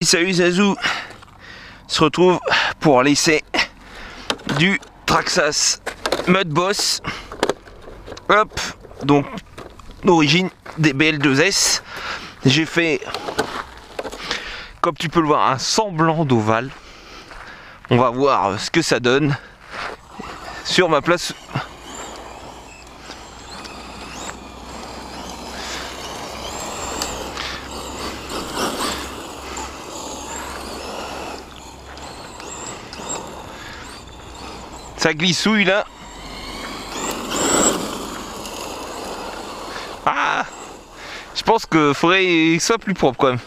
Salut Zazou, on se retrouve pour l'essai du Traxxas Mud Boss. Hop, donc d'origine des BL2S. J'ai fait, comme tu peux le voir, un semblant d'ovale. On va voir ce que ça donne sur ma place. Ça glissouille là. Ah, je pense qu'il faudrait qu'il soit plus propre quand même.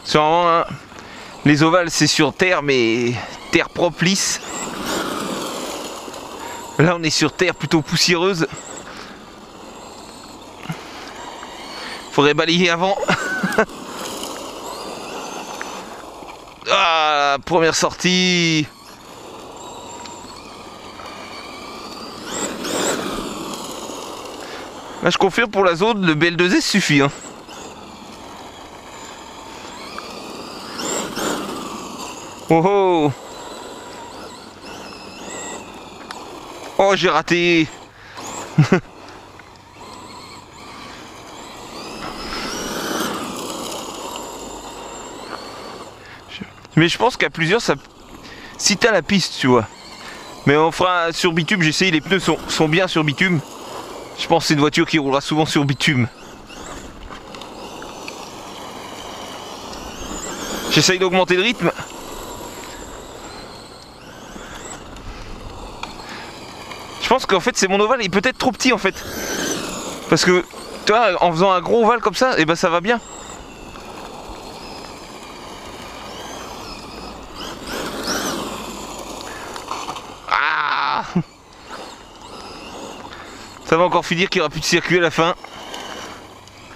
Sûrement, hein, les ovales c'est sur terre, mais terre propre lisse. Là on est sur terre plutôt poussiéreuse. Faudrait balayer avant. Ah, première sortie. Là, je confirme pour la zone, le BL2S suffit. Hein. Oh oh. Oh, j'ai raté. Mais je pense qu'à plusieurs, ça... si t'as la piste, tu vois. Mais on fera sur bitume, j'ai essayé, les pneus sont bien sur bitume. Je pense que c'est une voiture qui roulera souvent sur bitume. J'essaye d'augmenter le rythme. Je pense qu'en fait, c'est mon ovale est peut-être trop petit en fait. Parce que, tu vois, en faisant un gros ovale comme ça, et ben ça va bien. Ça va encore finir qu'il n'y aura plus de circuit à la fin.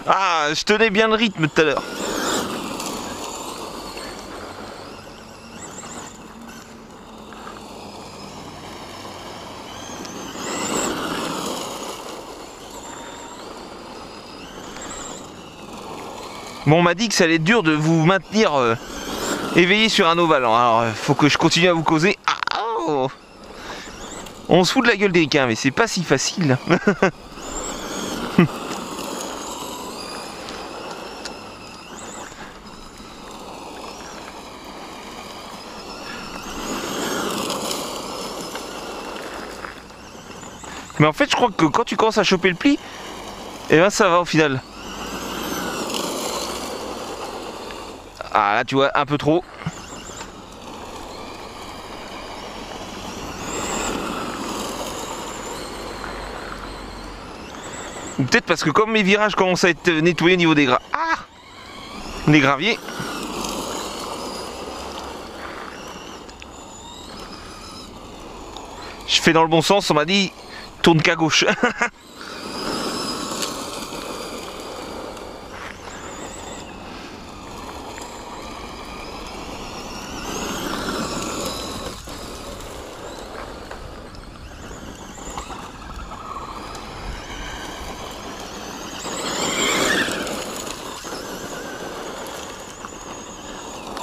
Ah, je tenais bien le rythme tout à l'heure. Bon, on m'a dit que ça allait être dur de vous maintenir éveillé sur un ovale. Alors, faut que je continue à vous causer. Ah, oh. On se fout de la gueule des ricains, mais c'est pas si facile. Mais en fait, je crois que quand tu commences à choper le pli, et ben ça va au final. Ah là, tu vois, un peu trop. Peut-être parce que comme mes virages commencent à être nettoyés au niveau des des graviers. Je fais dans le bon sens, on m'a dit tourne qu'à gauche.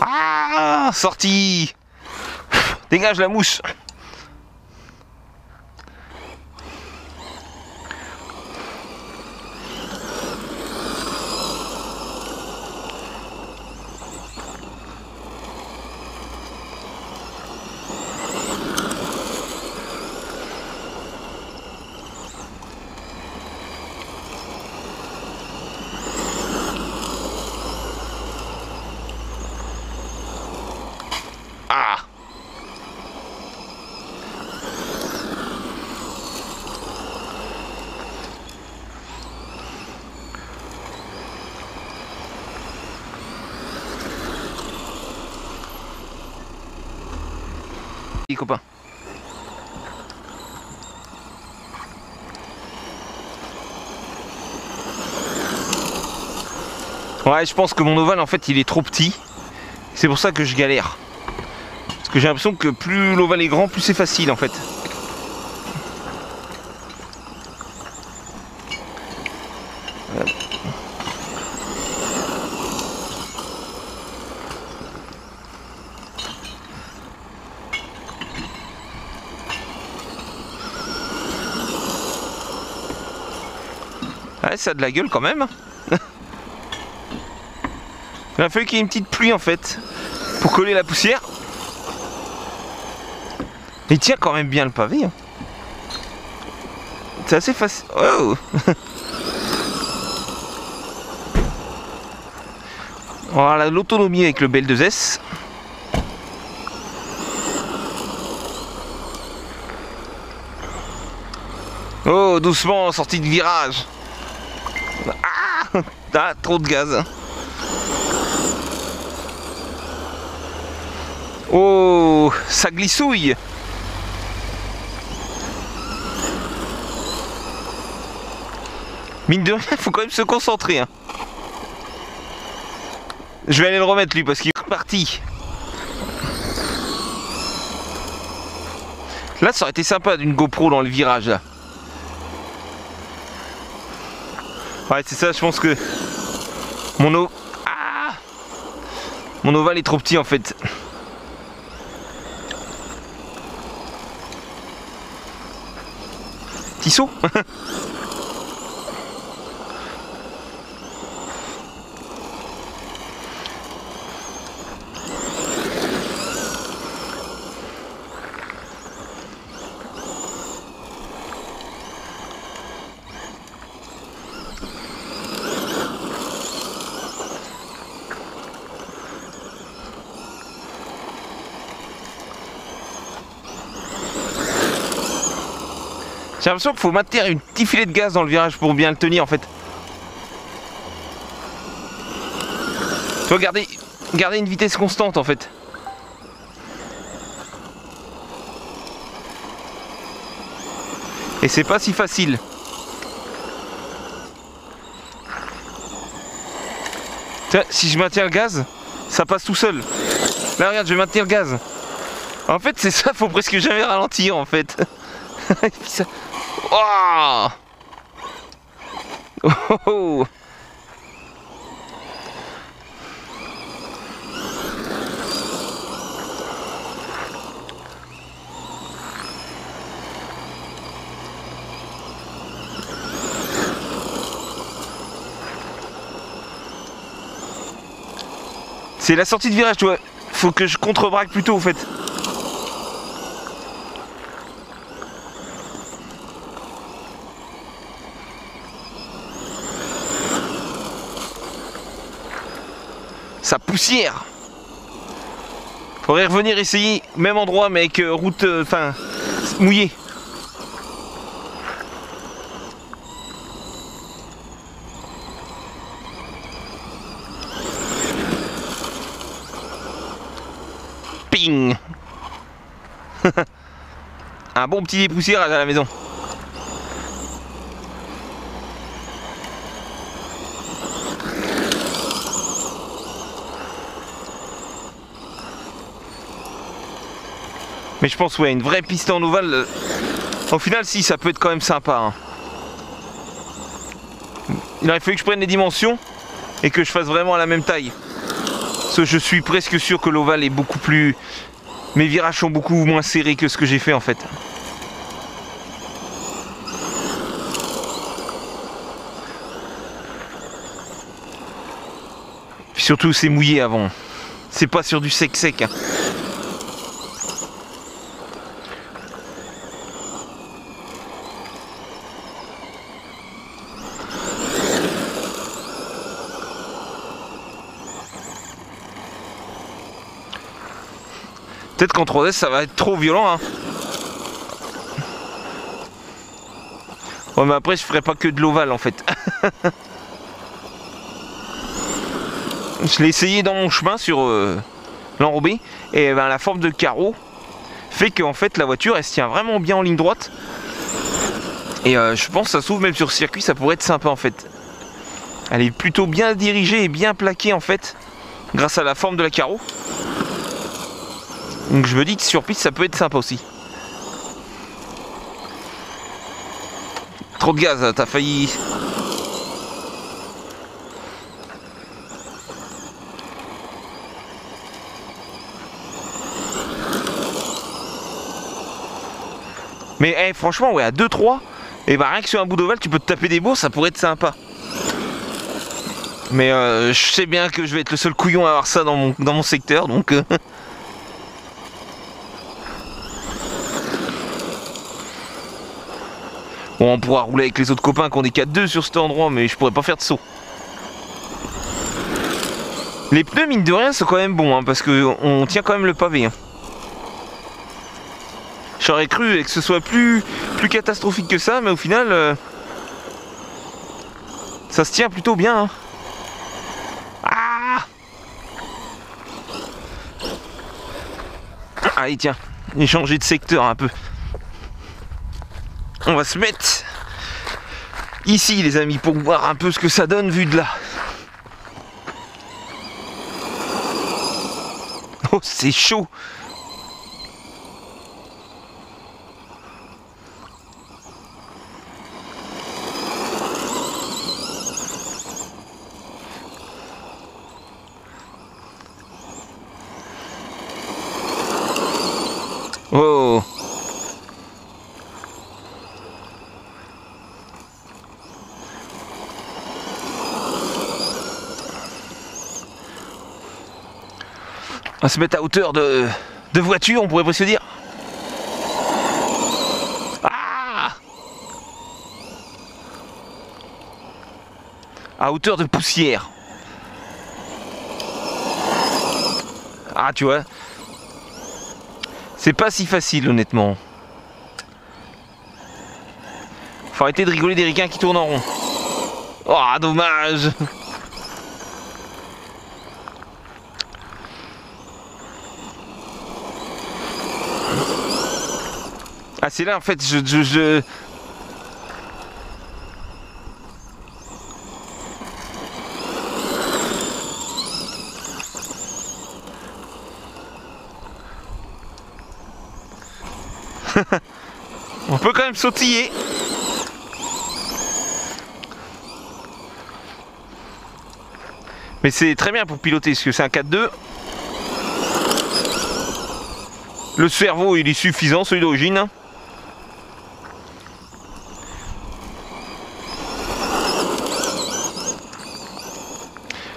Ah, sorti. Dégage la mousse. Ah. Les copains. Ouais, je pense que mon ovale en fait il est trop petit. C'est pour ça que je galère. Parce que j'ai l'impression que plus l'ovale est grand, plus c'est facile en fait. Ouais, ça a de la gueule quand même. Il a fallu qu'il y ait une petite pluie en fait pour coller la poussière. Il tient quand même bien le pavé. Hein. C'est assez facile. Oh. On va l'autonomie avec le BL2S. Oh, doucement, sortie de virage. Ah, trop de gaz. Oh, ça glissouille. Mine de rien, il faut quand même se concentrer. Hein. Je vais aller le remettre lui parce qu'il est reparti. Là, ça aurait été sympa d'une GoPro dans le virage là. Ouais, c'est ça, je pense que mon ovale est trop petit en fait. Petit saut. J'ai l'impression qu'il faut maintenir un petit filet de gaz dans le virage pour bien le tenir en fait. Tu vois, garder une vitesse constante en fait. Et c'est pas si facile. Tiens, si je maintiens le gaz, ça passe tout seul. Là regarde, je vais maintenir le gaz. En fait c'est ça, faut presque jamais ralentir en fait. Et puis ça... Oh, oh, oh. C'est la sortie de virage, tu vois. Faut que je contre-braque plutôt, en fait. Ça poussière. Faudrait revenir essayer, même endroit, mais avec route, mouillée. Ping. Un bon petit dépoussiérage à la maison. Mais je pense, ouais, une vraie piste en ovale, au final, si, ça peut être quand même sympa. Hein. Il aurait fallu que je prenne les dimensions et que je fasse vraiment à la même taille. Parce que je suis presque sûr que l'ovale est beaucoup plus... Mes virages sont beaucoup moins serrés que ce que j'ai fait en fait. Puis surtout, c'est mouillé avant. C'est pas sur du sec-sec. Hein. Peut-être qu'en 3S ça va être trop violent hein. Ouais mais après je ferai pas que de l'ovale en fait. Je l'ai essayé dans mon chemin sur l'enrobé et ben, la forme de carreau fait qu'en fait la voiture elle se tient vraiment bien en ligne droite. Et je pense que ça s'ouvre même sur circuit, ça pourrait être sympa en fait. Elle est plutôt bien dirigée et bien plaquée en fait grâce à la forme de la carreau. Donc je me dis que sur piste ça peut être sympa aussi. Trop de gaz, t'as failli... Mais hey, franchement ouais à 2-3, et bah rien que sur un bout d'ovale tu peux te taper des bourses, ça pourrait être sympa. Mais je sais bien que je vais être le seul couillon à avoir ça dans mon secteur, donc... Bon, on pourra rouler avec les autres copains qui ont des 4-2 sur cet endroit, mais je pourrais pas faire de saut. Les pneus, mine de rien, sont quand même bons, hein, parce qu'on tient quand même le pavé. Hein. J'aurais cru que ce soit plus catastrophique que ça, mais au final, ça se tient plutôt bien. Hein. Ah! Allez, tiens, j'ai changé de secteur un peu. On va se mettre ici, les amis, pour voir un peu ce que ça donne vu de là. Oh, c'est chaud. Oh. On va se mettre à hauteur de voiture, on pourrait presque dire. Ah! À hauteur de poussière. Ah, tu vois. C'est pas si facile, honnêtement. Faut arrêter de rigoler des ricains qui tournent en rond. Oh, dommage. Ah, c'est là en fait, On peut quand même sautiller. Mais c'est très bien pour piloter, parce que c'est un 4-2. Le cerveau, il est suffisant, celui d'origine.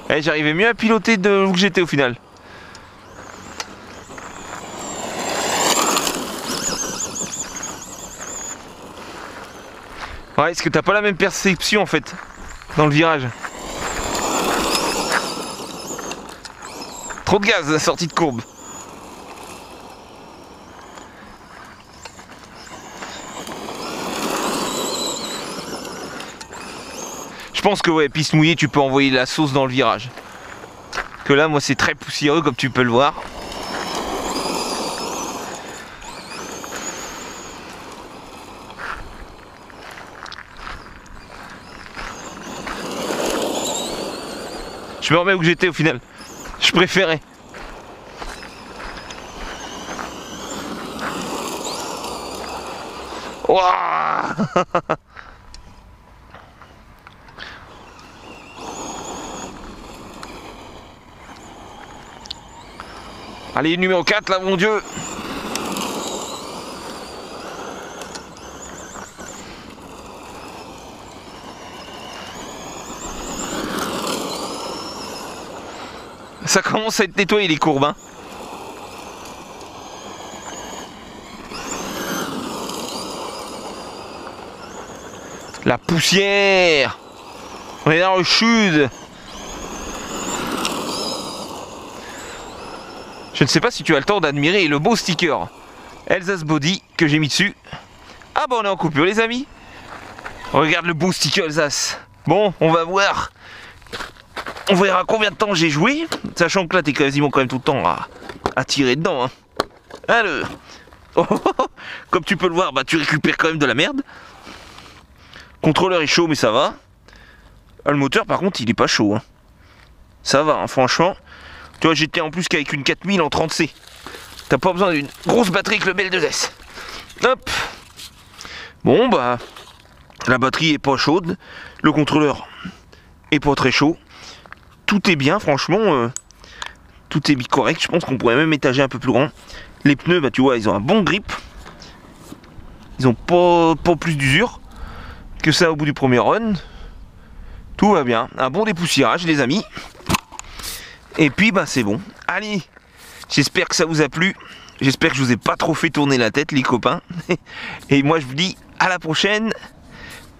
Eh, j'arrivais mieux à piloter de où j'étais au final. Ouais, est-ce que t'as pas la même perception en fait dans le virage? Trop de gaz à la sortie de courbe. Je pense que ouais, piste mouillée, tu peux envoyer la sauce dans le virage. Que là, moi, c'est très poussiéreux comme tu peux le voir. Je me remets où j'étais au final. Je préférais. Ouah. Allez, numéro 4 là, mon Dieu. Ça commence à être nettoyé les courbes, hein. La poussière. On est dans le sud. Je ne sais pas si tu as le temps d'admirer le beau sticker Elsa's Body que j'ai mis dessus. Ah bah on est en coupure les amis. Regarde le beau sticker Alsace. Bon, on va voir. On verra combien de temps j'ai joué. Sachant que là t'es quasiment quand même tout le temps à tirer dedans. Hein. Alors, comme tu peux le voir, bah tu récupères quand même de la merde. Contrôleur est chaud mais ça va. Ah, le moteur par contre il est pas chaud. Hein. Ça va, hein, franchement. Tu vois, j'étais en plus qu'avec une 4000 en 30C. T'as pas besoin d'une grosse batterie avec le BL2S. Hop. Bon, bah, la batterie est pas chaude. Le contrôleur est pas très chaud. Tout est bien, franchement. Tout est correct. Je pense qu'on pourrait même étager un peu plus grand. Les pneus, bah, tu vois, ils ont un bon grip. Ils ont pas plus d'usure que ça au bout du premier run. Tout va bien. Un bon dépoussiérage, les amis. Et puis, bah, c'est bon. Allez, j'espère que ça vous a plu. J'espère que je vous ai pas trop fait tourner la tête, les copains. Et moi, je vous dis à la prochaine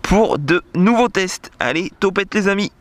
pour de nouveaux tests. Allez, topette, les amis.